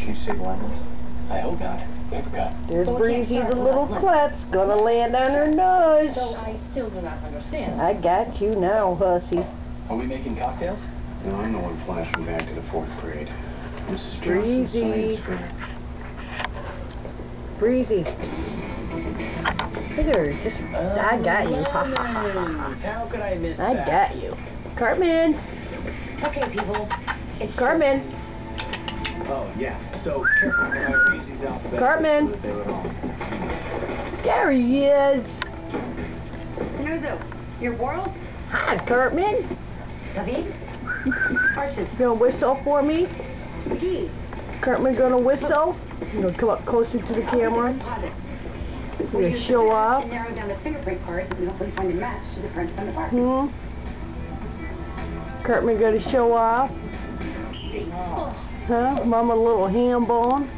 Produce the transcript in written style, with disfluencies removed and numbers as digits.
Can you save lemons? I hope not. There's Breezy, the little klutz, gonna land on her nose. So I still do not understand. I got you now, hussy. Are we making cocktails? No, I'm the one flashing back to the 4th grade. Mrs. Breezy. Johnson's science fair. Breezy. Look at her, just, I got you. How could I miss I that? got you. Cartman. Okay, people. It's Cartman. Oh, yeah. So, careful when I read these alphabets. Cartman. So that they would all... There he is. Tenuzo, your Boros? Hi, Cartman. David? Arches. You gonna whistle for me? McGee. Cartman gonna whistle? You gonna come up closer to the camera? You gonna show off? And narrow down the fingerprint cards and hopefully find a match to the friends from the park. Cartman gonna show off? Huh? Mama a little ham bone?